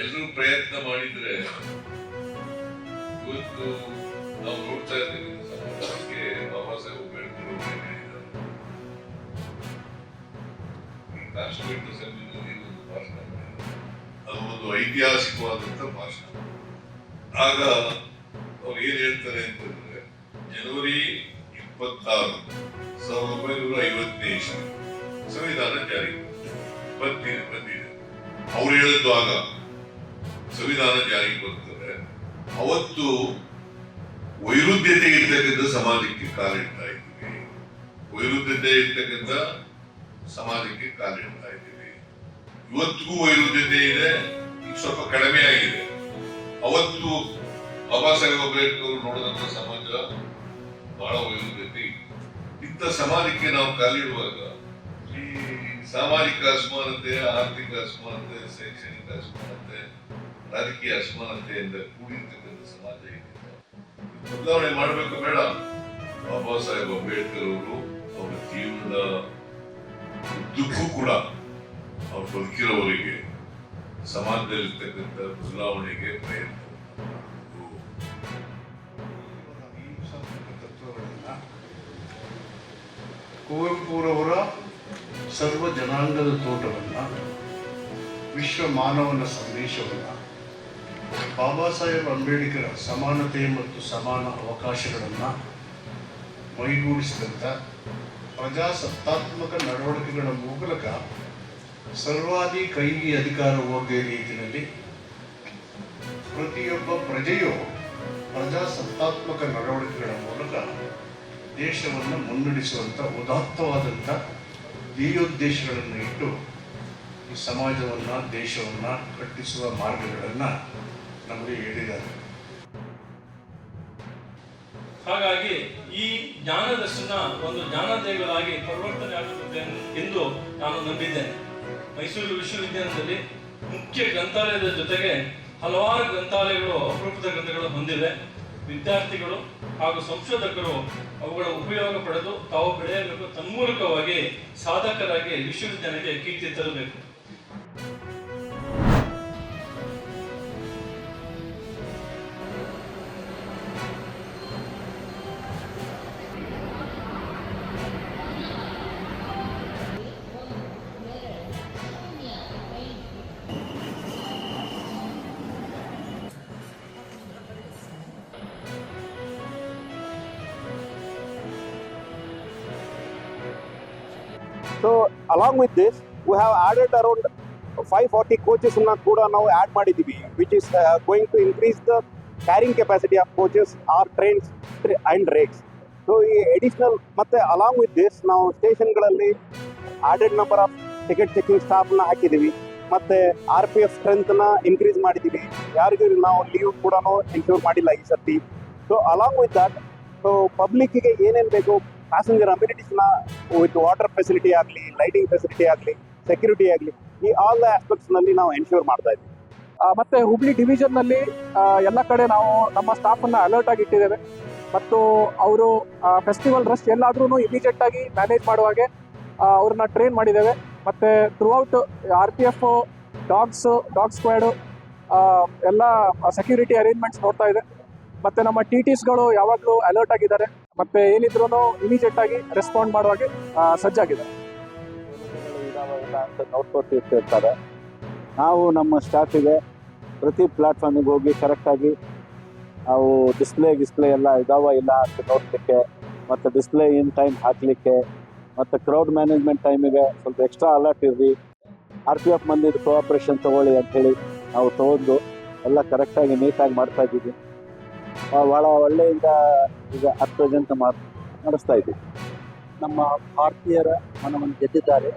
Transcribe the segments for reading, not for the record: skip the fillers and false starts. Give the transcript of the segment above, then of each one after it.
ಎಲ್ಲರೂ ಪ್ರಯತ್ನ ಮಾಡಿದ್ರೆ ಇವತ್ತು ನಾವು ನೋಡ್ತಾ ಇದ್ದೀವಿ ಸಮಾಜಕ್ಕೆ ಬಾಬಾ ಸಾಹೇಬ್ ಅಂಬೇಡ್ಕರ್ ಅವರು ಹೇಳಿದ್ದಾರೆ. ಕಾನ್ಸ್ಟಿಟ್ಯೂಂಟ್ ಅಸೆಂಬ್ಲಿನಲ್ಲಿ ಒಂದು ಭಾಷಣ ಮಾಡಿದ್ದಾರೆ. ಅದು ಒಂದು ಐತಿಹಾಸಿಕವಾದಂತ ಭಾಷಣ. ಆಗ ಅವ್ರು ಏನ್ ಹೇಳ್ತಾರೆ ಅಂತಂದ್ರೆ, ಜನವರಿ 26, 1950ನೇ ಇಸ್ವಿ ಸಂವಿಧಾನ ಜಾರಿಗೆ ಬಂದಿದೆ. ಅವ್ರು ಹೇಳಿದ್ದು ಆಗ ಸಂವಿಧಾನ ಜಾರಿಗೆ ಬರ್ತದೆ. ಅವತ್ತು ವೈರುಧ್ಯತೆ ಇರ್ತಕ್ಕಂಥ ಸಮಾಜಕ್ಕೆ ಕಾಲಿಡ್ತಾ ಇದ್ದೀವಿ. ವೈರುಧ್ಯತೆ ಇರ್ತಕ್ಕಂಥ ಸಮಾಜಕ್ಕೆ ಕಾಲಿಡ್ತಾ ಇದ್ದೀವಿ. ಇವತ್ತಿಗೂ ವೈರುಧ್ಯತೆ ಇದೆ, ಈಗ ಸ್ವಲ್ಪ ಕಡಿಮೆ ಆಗಿದೆ. ಅವತ್ತು ಬಾಬಾ ಸಾಹೇಬ್ ಅಂಬೇಡ್ಕರ್ ನೋಡಿದಂತ ಸಮಾಜ ಬಹಳ ವೈರುಧ್ಯತೆ ಇತ್ತು. ಇಂಥ ಸಮಾಜಕ್ಕೆ ನಾವು ಕಾಲಿಡುವಾಗ ಈ ಸಾಮಾಜಿಕ ಅಸಮಾನತೆ, ಆರ್ಥಿಕ ಅಸಮಾನತೆ, ಶೈಕ್ಷಣಿಕ ಅಸಮಾನತೆ, ರಾಜಕೀಯ ಅಸಮಾನತೆಯಿಂದ ಕೂಡಿರ್ತಕ್ಕಂಥ ಸಮಾಜ ಇದೆ. ಬದಲಾವಣೆ ಮಾಡಬೇಕು ಬೇಡ? ಬಾಬಾ ಸಾಹೇಬ್ ಅಂಬೇಡ್ಕರ್ ಅವರು ಅವರ ಜೀವನದ ಉದ್ದಕ್ಕೂ ಕೂಡ ಅವ್ರು ಬದುಕಿರೋವರಿಗೆ ಸಮಾಜದಲ್ಲಿರ್ತಕ್ಕಂಥ ಬದಲಾವಣೆಗೆ ಪ್ರಯತ್ನ ಕುವೆಂಪುರವರ ಸರ್ವ ಜನಾಂಗದ ತೋಟವನ್ನ, ವಿಶ್ವ ಮಾನವನ ಸಂದೇಶವನ್ನ, ಬಾಬಾ ಸಾಹೇಬ್ ಅಂಬೇಡ್ಕರ್ ಸಮಾನತೆ ಮತ್ತು ಸಮಾನ ಅವಕಾಶಗಳನ್ನು ಮೈಗೂಡಿಸಿದಂಥ ಪ್ರಜಾಸತ್ತಾತ್ಮಕ ನಡವಳಿಕೆಗಳ ಮೂಲಕ ಸರ್ವಾಧಿ ಕೈಗೆ ಅಧಿಕಾರ ಹೋಗುವ ರೀತಿಯಲ್ಲಿ ಪ್ರತಿಯೊಬ್ಬ ಪ್ರಜೆಯು ಪ್ರಜಾಸತ್ತಾತ್ಮಕ ನಡವಳಿಕೆಗಳ ಮೂಲಕ ದೇಶವನ್ನು ಮುನ್ನಡೆಸುವಂಥ ಉದಾತ್ತವಾದಂಥ ಧ್ಯೇಯೋದ್ದೇಶಗಳನ್ನು ಇಟ್ಟು ಈ ಸಮಾಜವನ್ನು, ದೇಶವನ್ನು ಕಟ್ಟಿಸುವ ಮಾರ್ಗಗಳನ್ನು ನಮಗೆ ಹೇಳಿದ್ದಾರೆ. ಹಾಗಾಗಿ ಈ ಜ್ಞಾನದರ್ಶನ ಒಂದು ಜ್ಞಾನದೇವರಾಗಿ ಪರಿವರ್ತನೆ ಆಗುತ್ತದೆ ಎಂದು ನಾನು ನಂಬಿದ್ದೇನೆ. ಮೈಸೂರು ವಿಶ್ವವಿದ್ಯಾಲಯದಲ್ಲಿ ಮುಖ್ಯ ಗ್ರಂಥಾಲಯದ ಜೊತೆಗೆ ಹಲವಾರು ಗ್ರಂಥಾಲಯಗಳು ಅಪರೂಪದ ಗ್ರಂಥಗಳು ಹೊಂದಿವೆ. ವಿದ್ಯಾರ್ಥಿಗಳು ಹಾಗೂ ಸಂಶೋಧಕರು ಅವುಗಳ ಉಪಯೋಗ ಪಡೆದು ತಾವು ಬೆಳೆಯಬೇಕು. ತನ್ಮೂಲಕವಾಗಿ ಸಾಧಕರಾಗಿ ವಿಶ್ವವಿದ್ಯಾಲಯಕ್ಕೆ ಕೀರ್ತಿ ತರಬೇಕು. So along with this, we have added around 540 coaches ಕೂಡ ನಾವು ಆಡ್ ಮಾಡಿದ್ದೀವಿ, which is going to increase the carrying capacity of coaches or trains and rakes. So ಈ additional ಮತ್ತೆ along with this ನಾವು ಸ್ಟೇಷನ್ಗಳಲ್ಲಿ added number of ticket checking ಸ್ಟಾಫ್ನ ಹಾಕಿದ್ದೀವಿ. ಮತ್ತೆ RPF ಸ್ಟ್ರೆಂತ್ನ ಇನ್ಕ್ರೀಸ್ ಮಾಡಿದ್ದೀವಿ. ಯಾರಿಗೂ ನಾವು ಲೀವ್ ಕೂಡ ಇನ್ಶೂರ್ ಮಾಡಿಲ್ಲ ಈ ಸರ್ತಿ. So along with that, so ಪಬ್ಲಿಕ್ಕಿಗೆ ಏನೇನು ಬೇಕು, ಪ್ಯಾಸೆಂಜರ್ ಅಮ್ಯುನಿಟೀಸ್ನ ವಿತ್ ವಾಟರ್ ಫೆಸಿಲಿಟಿ ಆಗಲಿ, ಲೈಟಿಂಗ್ ಫೆಸಿಲಿಟಿ ಆಗಲಿ, ಸೆಕ್ಯೂರಿಟಿ ಆಗಲಿ, ಈ ಆಲ್ ದ ಆಸ್ಪೆಕ್ಟ್ಸ್ನಲ್ಲಿ ನಾವು ಎನ್ಶೂರ್ ಮಾಡ್ತಾ ಇದ್ದೀವಿ. ಮತ್ತೆ ಹುಬ್ಳಿ ಡಿವಿಷನ್ನಲ್ಲಿ ಎಲ್ಲ ಕಡೆ ನಾವು ನಮ್ಮ ಸ್ಟಾಫನ್ನು ಅಲರ್ಟ್ ಆಗಿ ಇಟ್ಟಿದ್ದೇವೆ. ಮತ್ತು ಅವರು ಫೆಸ್ಟಿವಲ್ ರಶ್ ಎಲ್ಲಾದ್ರೂ ಇಮಿಡಿಯೇಟ್ ಆಗಿ ಮ್ಯಾನೇಜ್ ಮಾಡುವಾಗೆ ಅವ್ರನ್ನ ಟ್ರೈನ್ ಮಾಡಿದ್ದೇವೆ. ಮತ್ತು ಥ್ರೂಔಟ್ RPF, ಡಾಗ್ ಸ್ಕ್ವಾಡು ಎಲ್ಲ ಸೆಕ್ಯೂರಿಟಿ ಅರೇಂಜ್ಮೆಂಟ್ಸ್ ನೋಡ್ತಾ ಇದೆ. ಮತ್ತು ನಮ್ಮ TTsಗಳು ಯಾವಾಗಲೂ ಅಲರ್ಟ್ ಆಗಿದ್ದಾರೆ. ಮತ್ತು ಏನಿದ್ರು ಇಮಿಡಿಯೇಟ್ ಆಗಿ ರೆಸ್ಪಾಂಡ್ ಮಾಡುವಾಗೆ ಸಜ್ಜಾಗಿದ್ದಾರೆ. ಇಲ್ಲ ಅಂತ ನೋಡ್ಕೊತಿರ್ತಾರೆ. ನಾವು ನಮ್ಮ ಸ್ಟಾಫಿಗೆ ಪ್ರತಿ ಪ್ಲಾಟ್ಫಾರ್ಮಿಗೆ ಹೋಗಿ ಕರೆಕ್ಟಾಗಿ ನಾವು ಡಿಸ್ಪ್ಲೇ ಎಲ್ಲ ಇದಾವ ಇಲ್ಲ ಅಂತ ನೋಡಲಿಕ್ಕೆ, ಮತ್ತು ಡಿಸ್ಪ್ಲೇ ಇನ್ ಟೈಮ್ ಹಾಕಲಿಕ್ಕೆ, ಮತ್ತು ಕ್ರೌಡ್ ಮ್ಯಾನೇಜ್ಮೆಂಟ್ ಟೈಮಿಗೆ ಸ್ವಲ್ಪ ಎಕ್ಸ್ಟ್ರಾ ಅಲರ್ಟ್ ಇರ್ರಿ, RPF ಮಂದಿದು ಕೋಆಪ್ರೇಷನ್ ತೊಗೊಳ್ಳಿ ಅಂಥೇಳಿ ನಾವು ತೊಗೊಂಡು ಎಲ್ಲ ಕರೆಕ್ಟಾಗಿ ನೀಟಾಗಿ ಮಾಡ್ತಾ ಇದ್ದೀವಿ. ಭಾಳ ಒಳ್ಳೆಯಿಂದ ಈಗ ಅಟ್ ಪ್ರೆಸೆಂಟ್ ನಡೆಸ್ತಾ ಇದ್ದೀವಿ. ನಮ್ಮ ಭಾರತೀಯರ ಮನವನ್ನು ಗೆದ್ದಿದ್ದಾರೆ.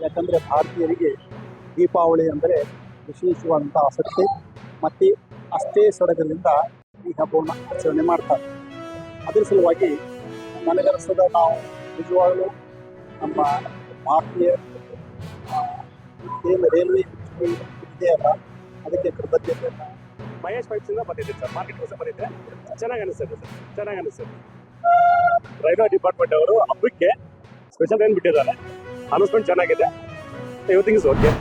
ಯಾಕಂದರೆ ಭಾರತೀಯರಿಗೆ ದೀಪಾವಳಿ ಅಂದರೆ ವಿಶೇಷವಾದಂಥ ಆಸಕ್ತಿ ಮತ್ತು ಅಷ್ಟೇ ಸಡಗರದಿಂದ ಈ ಹಬ್ಬವನ್ನು ಆಚರಣೆ ಮಾಡ್ತಾರೆ. ಅದರ ಸಲುವಾಗಿ ನನಗನ್ನಿಸ್ತದ ನಾವು ನಿಜವಾಗಲೂ ನಮ್ಮ ಭಾರತೀಯ ರೈಲ್ವೆ ಇದೆಯಲ್ಲ, ಅದಕ್ಕೆ ಕೃತಜ್ಞತೆಯನ್ನು. ಮಹೇಶ್ ಪೈಪ್ಸಿಂದ ಬಂದಿದ್ದೆ ಸರ್, ಮಾರ್ಕೆಟ್ ಹೊಸ ಬಂದಿದ್ದೆ. ಚೆನ್ನಾಗಿ ಅನಿಸ್ತದೆ ಸರ್, ಚೆನ್ನಾಗಿ ಅನಿಸ್ತದೆ. ರೈಲ್ವೆ ಡಿಪಾರ್ಟ್ಮೆಂಟ್ ಅವರು ಹಬ್ಬಕ್ಕೆ ಸ್ಪೆಷಲ್ ಟ್ರೈನ್ ಬಿಟ್ಟಿದ್ದಾರೆ. ಅನೌನ್ಸ್ಮೆಂಟ್ ಚೆನ್ನಾಗಿದೆ. Everything is okay.